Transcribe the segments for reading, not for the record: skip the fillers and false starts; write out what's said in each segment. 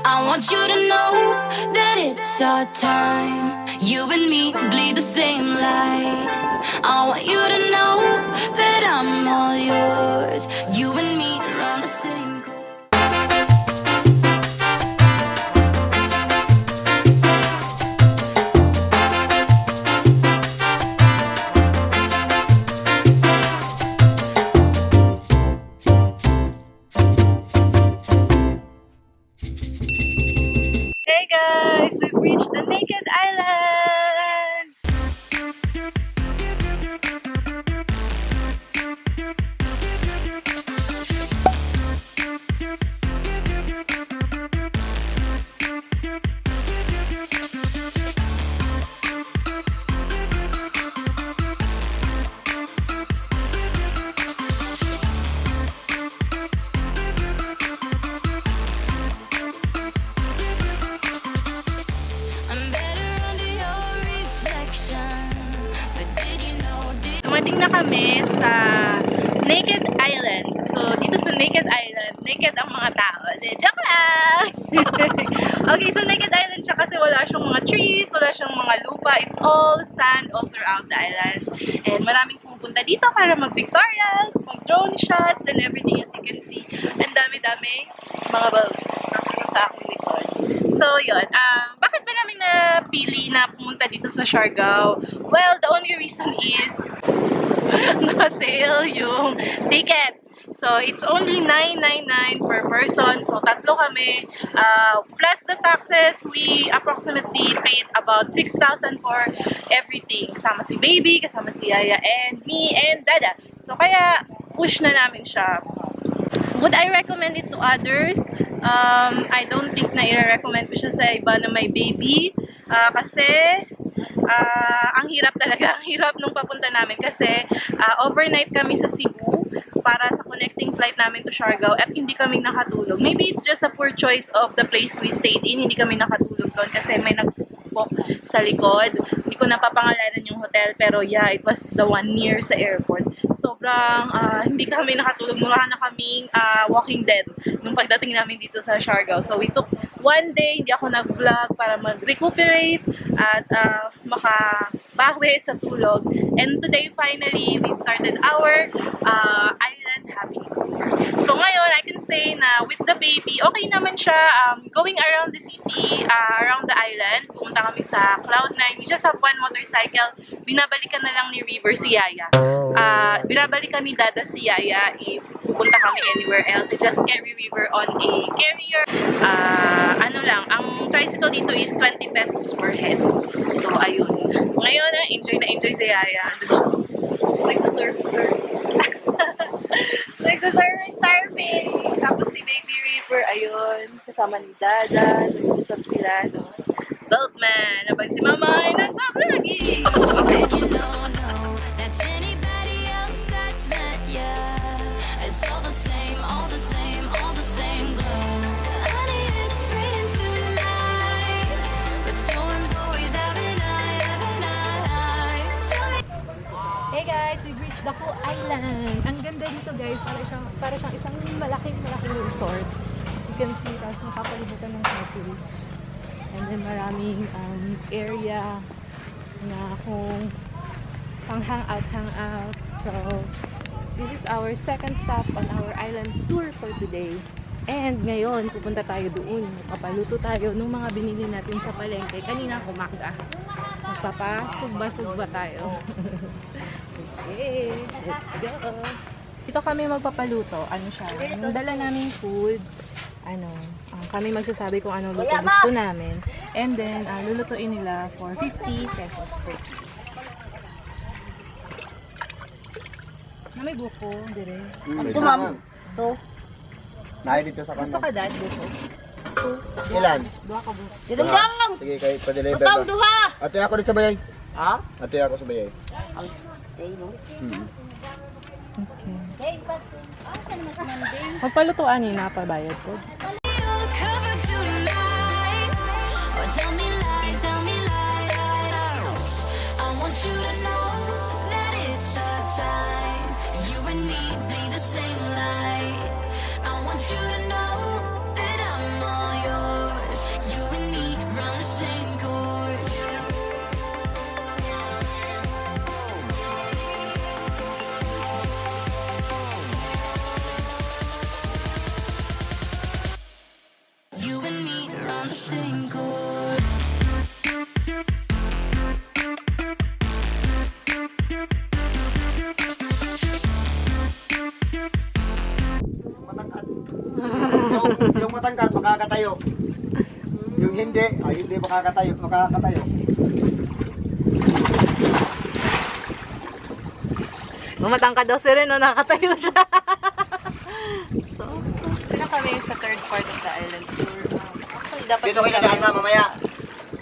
I want you to know that it's our time. You and me bleed the same light. I want you to know that I'm all yours. You and me run the same course. Hey guys, we've reached the Naked Island! Dumating na kami sa Naked Island. So, dito sa Naked Island, naked ang mga tao. Joke lang! Okay, so Naked Island siya kasi wala siyang mga trees, wala siyang mga lupa. It's all sand all throughout the island. And maraming pumupunta dito para mag-pictorials, mag-drone shots, and everything as you can see. And dami-dami mga balloons sa aking likod. So, yun. Bakit ba namin napili na pumunta dito sa Siargao? Well, the only reason is na-sale yung ticket. So, it's only $9.99 per person. So, tatlo kami. Plus the taxes, we approximately paid about 6,000 for everything. Kasama si baby, kasama si Yaya, and me, and Dada. So, kaya push na namin siya. Would I recommend it to others? I don't think na i-recommend ko siya sa iba na may baby. Kasi ang hirap talaga. Ang hirap nung papunta namin kasi overnight kami sa Cebu para sa connecting flight namin to Siargao at hindi kami nakatulog. Maybe it's just a poor choice of the place we stayed in. Hindi kami nakatulog doon kasi may nagpupok sa likod. Hindi ko napapangalanan yung hotel pero yeah, it was the one near sa airport. Sobrang hindi kami nakatulog. Mura na kaming Walking Dead nung pagdating namin dito sa Siargao. So we took one day, hindi ako nag-vlog para mag-recuperate at makabawi sa tulog. And today, finally, we started our island hopping tour. So ngayon, I can say na with the baby, okay naman siya. Going around the city, around the island, pumunta kami sa Cloud9. We just have one motorcycle. Binabalikan na lang ni River si Yaya. Binabalikan ni Dada si Yaya if pupunta kami anywhere else. I just carry River on a carrier. Ano lang, ang tricycle dito is 20 pesos per head. So, ayun. Ngayon, enjoy na enjoy si Yaya. Nagsasurf. Nagsasurfing. Tapos si Baby River, ayun. Kasama ni Dada. Nag-usap sila, no? Boatman. Napag si Mama ay nagpa-vlogging. You don't know that's anybody else that's met ya. It's all the same, all the same, all the same glow. Honey, it's raining tonight, but storms always have an eye, have an eye. Tell me. Hey guys, we've reached the whole island. Ang ganda dito guys, para siyang isang malaking resort. As you can see, tapos nakapalibutan ng Shampoo. And then maraming area na kung pang hangout. So, this is our second stop on our island tour for today. And ngayon, pupunta tayo doon. Magpapaluto tayo ng mga binili natin sa palengke. Kanina kumaga. Magpapasugba-sugba tayo. Okay, let's go. Dito kami magpapaluto. Ano siya? Yung dala naming food. Kami magsasabi kung ano luto gusto namin. And then, lulutuin nila for 50 pesos per. Na may buko, dire. Ito ma'am. To. Naay dito sa Gusto ka kanan. dad, buko? Ilan? Duha ka buko. Didong dong! Sige, kayo pa-deliver Utang ba? duha! Ate ako rin sa bayay. Ha? Ate ako sa bayay. Ang day mo? Okay. Day, but... saan naman si Monday? Magpalutuan ni na pabayad ko. You're covered tonight. Oh, tell me lies, tell me lies. I want you to know that it's our time. You and me bleed the same light. I want you to know that I'm all yours. same chord. Matangkad. Yung matangkad, makakatayo. Yung hindi, hindi makakatayo. Matangkad daw si Reno, nakatayo siya. So, na kami sa third part of the island tour. Actually, dapat Dito kayo dadaan na mamaya.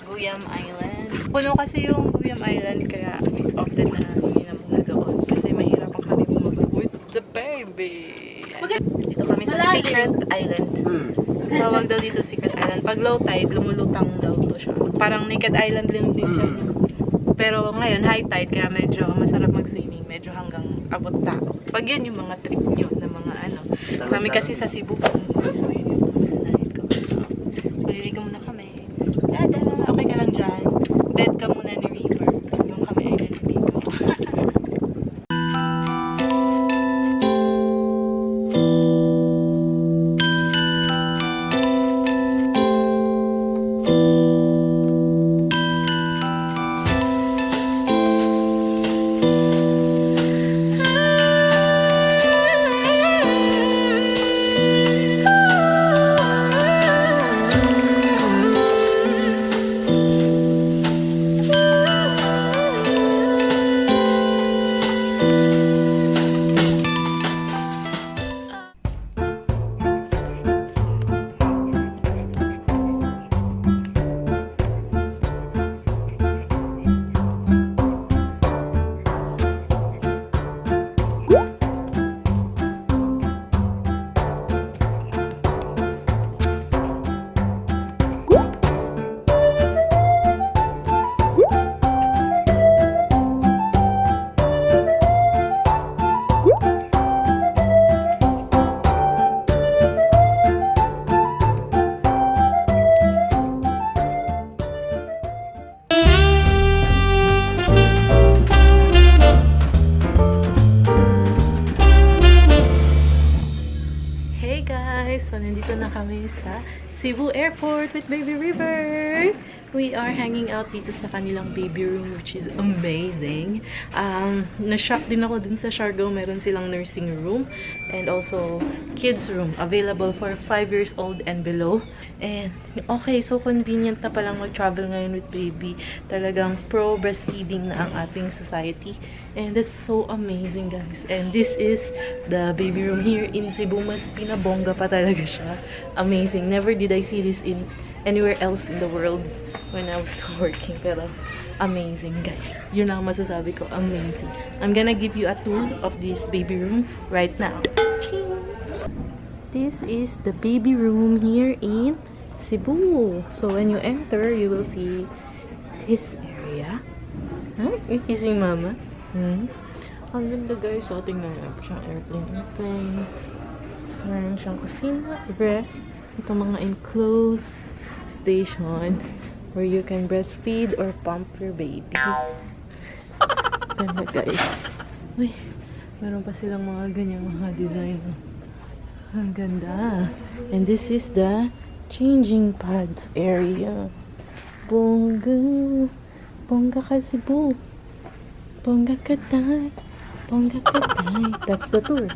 Guyam Island. Puno kasi yung Guyam Island, kaya often na hindi na muna doon. Kasi mahirapan kami bumaba with the baby. Dito kami sa Secret Island. Tawag daw dito Secret Island. Pag low tide, lumulutang daw to siya. Parang Naked Island din siya. Pero ngayon, high tide, kaya medyo masarap mag-swimming. Medyo hanggang abot tao. Pag yan yung mga trip nyo na mga ano. Kami kasi sa Cebu. So, yun yung masanahin ko. So, maliligo muna kami. Dada, okay ka lang dyan. Bed ka muna ni River. Yung kami ay naliligo. So, nandito na kami sa Cebu Airport with Baby River. We are hanging out dito sa kanilang baby room, which is amazing. Na-shock din ako dun sa SiARGAO. Meron silang nursing room and also kids room available for 5 years old and below. And okay, so convenient na palang mag-travel ngayon with baby. Talagang pro-breastfeeding na ang ating society. And that's so amazing, guys. And this is the baby room here in Cebu. Mas pinabongga pa talaga siya. Amazing. Never did I see this in anywhere else in the world when I was working. Pero amazing, guys. Yun lang masasabi ko. Amazing. I'm gonna give you a tour of this baby room right now. This is the baby room here in Cebu. So when you enter, you will see this area. Huh? You're kissing mama? Ang ganda, guys. So tingnan nyo. Siyang airplane. Meron siyang kusina, ref. Ito mga enclosed station where you can breastfeed or pump your baby. Ganda, guys. Uy, meron pa silang mga ganyang mga design. Ang ganda. And this is the changing pads area. Bongga. Bongga ka Cebu. Bongga ka tay. Bongga ka tay. That's the tour.